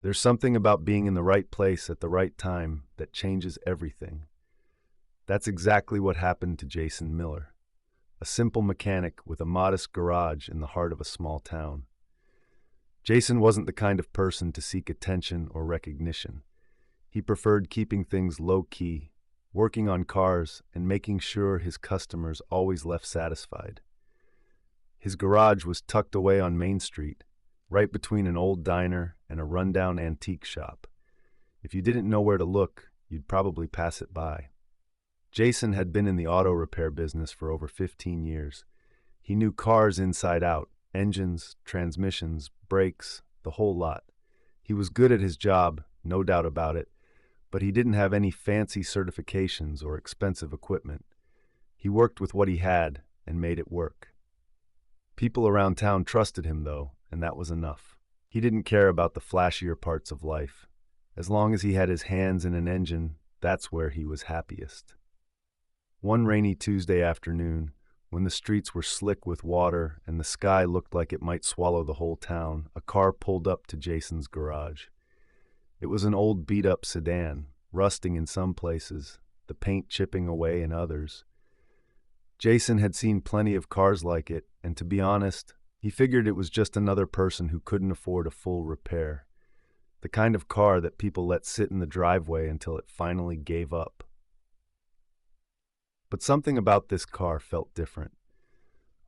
There's something about being in the right place at the right time that changes everything. That's exactly what happened to Jason Miller, a simple mechanic with a modest garage in the heart of a small town. Jason wasn't the kind of person to seek attention or recognition. He preferred keeping things low-key, working on cars, and making sure his customers always left satisfied. His garage was tucked away on Main Street, right between an old diner and a rundown antique shop. If you didn't know where to look, you'd probably pass it by. Jason had been in the auto repair business for over 15 years. He knew cars inside out, engines, transmissions, brakes, the whole lot. He was good at his job, no doubt about it, but he didn't have any fancy certifications or expensive equipment. He worked with what he had and made it work. People around town trusted him, though, and that was enough. He didn't care about the flashier parts of life. As long as he had his hands in an engine, that's where he was happiest. One rainy Tuesday afternoon, when the streets were slick with water and the sky looked like it might swallow the whole town, a car pulled up to Jason's garage. It was an old beat-up sedan, rusting in some places, the paint chipping away in others. Jason had seen plenty of cars like it, and to be honest, he figured it was just another person who couldn't afford a full repair. The kind of car that people let sit in the driveway until it finally gave up. But something about this car felt different.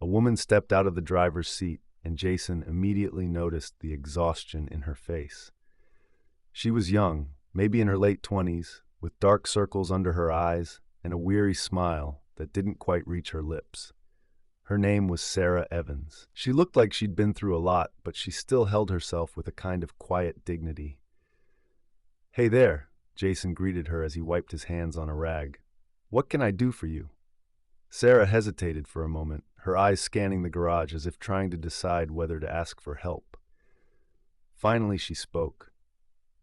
A woman stepped out of the driver's seat, and Jason immediately noticed the exhaustion in her face. She was young, maybe in her late 20s, with dark circles under her eyes and a weary smile that didn't quite reach her lips. Her name was Sarah Evans. She looked like she'd been through a lot, but she still held herself with a kind of quiet dignity. "Hey there," Jason greeted her as he wiped his hands on a rag. "What can I do for you?" Sarah hesitated for a moment, her eyes scanning the garage as if trying to decide whether to ask for help. Finally, she spoke.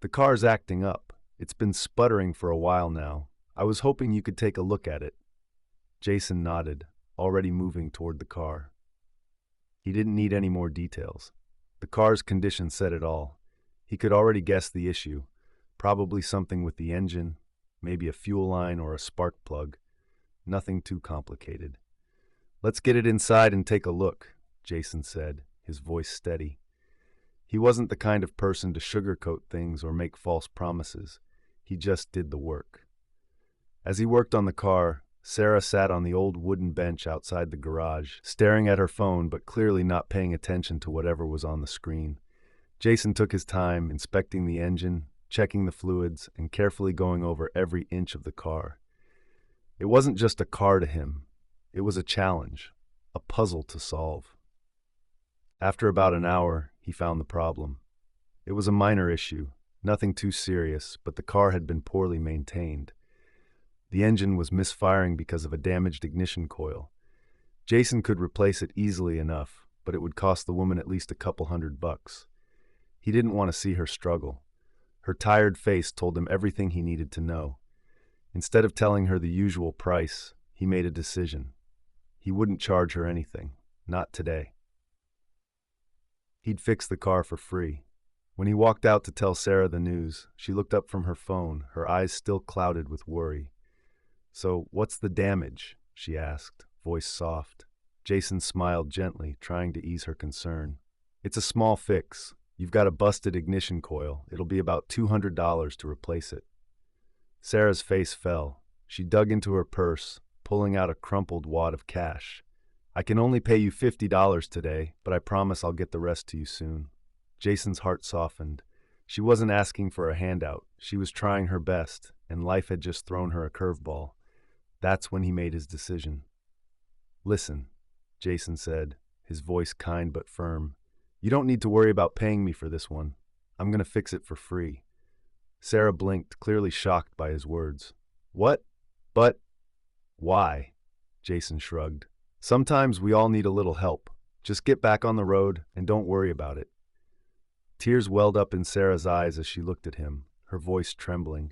"The car's acting up. It's been sputtering for a while now. I was hoping you could take a look at it." Jason nodded, already moving toward the car. He didn't need any more details. The car's condition said it all. He could already guess the issue, probably something with the engine, maybe a fuel line or a spark plug. Nothing too complicated. "Let's get it inside and take a look," Jason said, his voice steady. He wasn't the kind of person to sugarcoat things or make false promises. He just did the work. As he worked on the car, Sarah sat on the old wooden bench outside the garage, staring at her phone but clearly not paying attention to whatever was on the screen. Jason took his time, inspecting the engine, checking the fluids, and carefully going over every inch of the car. It wasn't just a car to him. It was a challenge, a puzzle to solve. After about an hour, he found the problem. It was a minor issue, nothing too serious, but the car had been poorly maintained. The engine was misfiring because of a damaged ignition coil. Jason could replace it easily enough, but it would cost the woman at least a couple $100. He didn't want to see her struggle. Her tired face told him everything he needed to know. Instead of telling her the usual price, he made a decision. He wouldn't charge her anything, not today. He'd fix the car for free. When he walked out to tell Sarah the news, she looked up from her phone, her eyes still clouded with worry. "So, what's the damage?" she asked, voice soft. Jason smiled gently, trying to ease her concern. "It's a small fix. You've got a busted ignition coil. It'll be about $200 to replace it." Sarah's face fell. She dug into her purse, pulling out a crumpled wad of cash. "I can only pay you $50 today, but I promise I'll get the rest to you soon." Jason's heart softened. She wasn't asking for a handout. She was trying her best, and life had just thrown her a curveball. That's when he made his decision. "Listen," Jason said, his voice kind but firm. "You don't need to worry about paying me for this one. I'm going to fix it for free." Sarah blinked, clearly shocked by his words. "What? But why?" Jason shrugged. "Sometimes we all need a little help. Just get back on the road and don't worry about it." Tears welled up in Sarah's eyes as she looked at him, her voice trembling.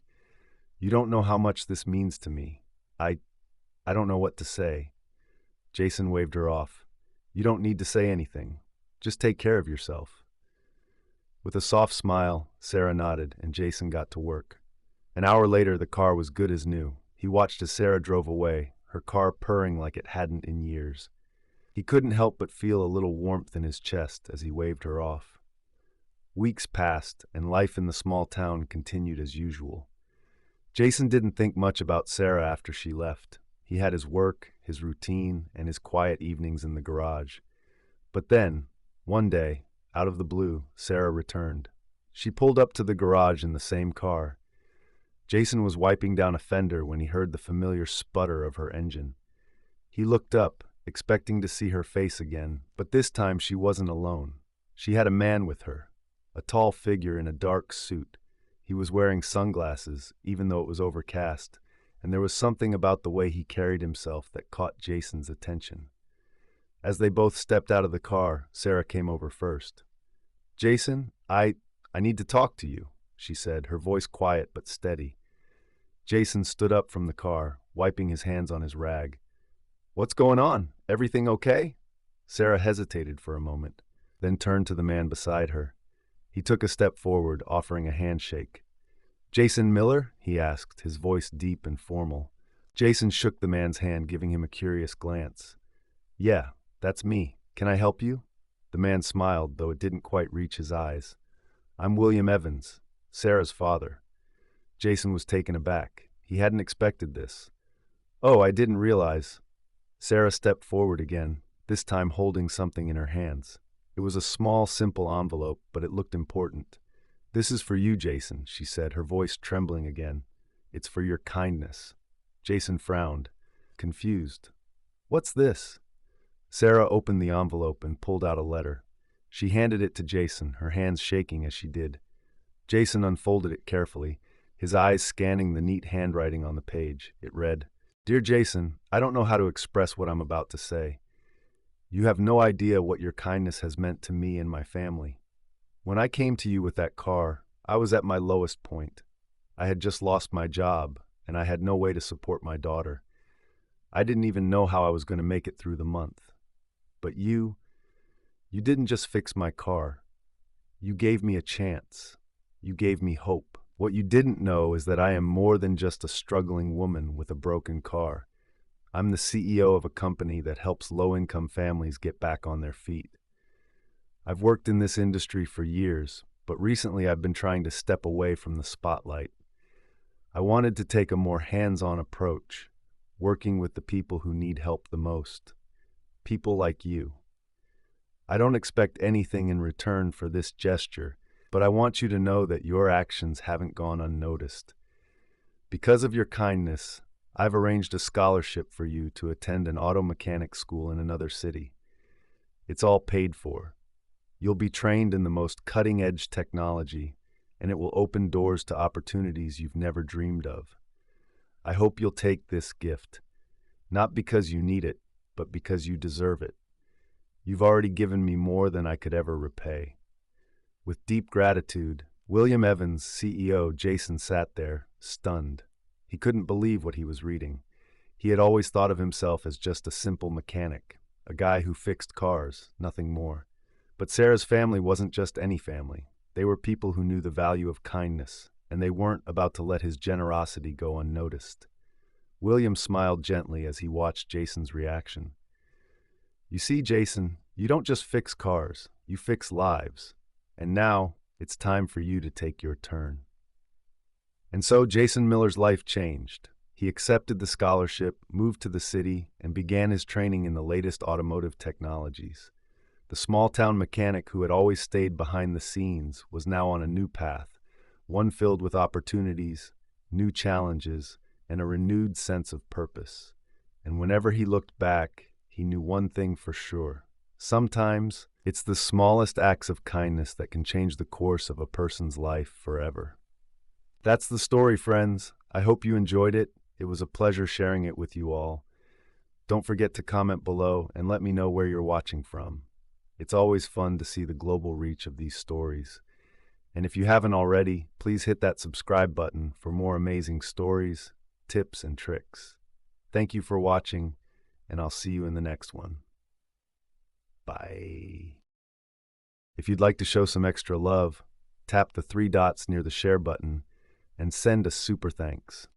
"You don't know how much this means to me. I don't know what to say." Jason waved her off. "You don't need to say anything. Just take care of yourself." With a soft smile, Sarah nodded, and Jason got to work. An hour later, the car was good as new. He watched as Sarah drove away, her car purring like it hadn't in years. He couldn't help but feel a little warmth in his chest as he waved her off. Weeks passed, and life in the small town continued as usual. Jason didn't think much about Sarah after she left. He had his work, his routine, and his quiet evenings in the garage. But then, one day, out of the blue, Sarah returned. She pulled up to the garage in the same car. Jason was wiping down a fender when he heard the familiar sputter of her engine. He looked up, expecting to see her face again, but this time she wasn't alone. She had a man with her, a tall figure in a dark suit. He was wearing sunglasses, even though it was overcast, and there was something about the way he carried himself that caught Jason's attention. As they both stepped out of the car, Sarah came over first. "Jason, I need to talk to you," she said, her voice quiet but steady. Jason stood up from the car, wiping his hands on his rag. "What's going on? Everything okay?" Sarah hesitated for a moment, then turned to the man beside her. He took a step forward, offering a handshake. "Jason Miller?" he asked, his voice deep and formal. Jason shook the man's hand, giving him a curious glance. "Yeah, that's me. Can I help you?" The man smiled, though it didn't quite reach his eyes. "I'm William Evans, Sarah's father." Jason was taken aback. He hadn't expected this. "Oh, I didn't realize." Sarah stepped forward again, this time holding something in her hands. It was a small, simple envelope, but it looked important. "This is for you, Jason," she said, her voice trembling again. "It's for your kindness." Jason frowned, confused. "What's this?" Sarah opened the envelope and pulled out a letter. She handed it to Jason, her hands shaking as she did. Jason unfolded it carefully, his eyes scanning the neat handwriting on the page. It read, "Dear Jason, I don't know how to express what I'm about to say. You have no idea what your kindness has meant to me and my family. When I came to you with that car, I was at my lowest point. I had just lost my job, and I had no way to support my daughter. I didn't even know how I was going to make it through the month. But you didn't just fix my car. You gave me a chance. You gave me hope. What you didn't know is that I am more than just a struggling woman with a broken car. I'm the CEO of a company that helps low-income families get back on their feet. I've worked in this industry for years, but recently I've been trying to step away from the spotlight. I wanted to take a more hands-on approach, working with the people who need help the most. People like you. I don't expect anything in return for this gesture, but I want you to know that your actions haven't gone unnoticed. Because of your kindness, I've arranged a scholarship for you to attend an auto mechanic school in another city. It's all paid for. You'll be trained in the most cutting-edge technology, and it will open doors to opportunities you've never dreamed of. I hope you'll take this gift, not because you need it, but because you deserve it. You've already given me more than I could ever repay." With deep gratitude, William Evans, CEO, Jason sat there, stunned. He couldn't believe what he was reading. He had always thought of himself as just a simple mechanic, a guy who fixed cars, nothing more. But Sarah's family wasn't just any family. They were people who knew the value of kindness, and they weren't about to let his generosity go unnoticed. William smiled gently as he watched Jason's reaction. "You see, Jason, you don't just fix cars, you fix lives. And now, it's time for you to take your turn." And so Jason Miller's life changed. He accepted the scholarship, moved to the city, and began his training in the latest automotive technologies. The small-town mechanic who had always stayed behind the scenes was now on a new path, one filled with opportunities, new challenges, and a renewed sense of purpose. And whenever he looked back, he knew one thing for sure. Sometimes, it's the smallest acts of kindness that can change the course of a person's life forever. That's the story, friends. I hope you enjoyed it. It was a pleasure sharing it with you all. Don't forget to comment below and let me know where you're watching from. It's always fun to see the global reach of these stories. And if you haven't already, please hit that subscribe button for more amazing stories, tips, and tricks. Thank you for watching, and I'll see you in the next one. Bye. If you'd like to show some extra love, tap the three dots near the share button, and send a super thanks.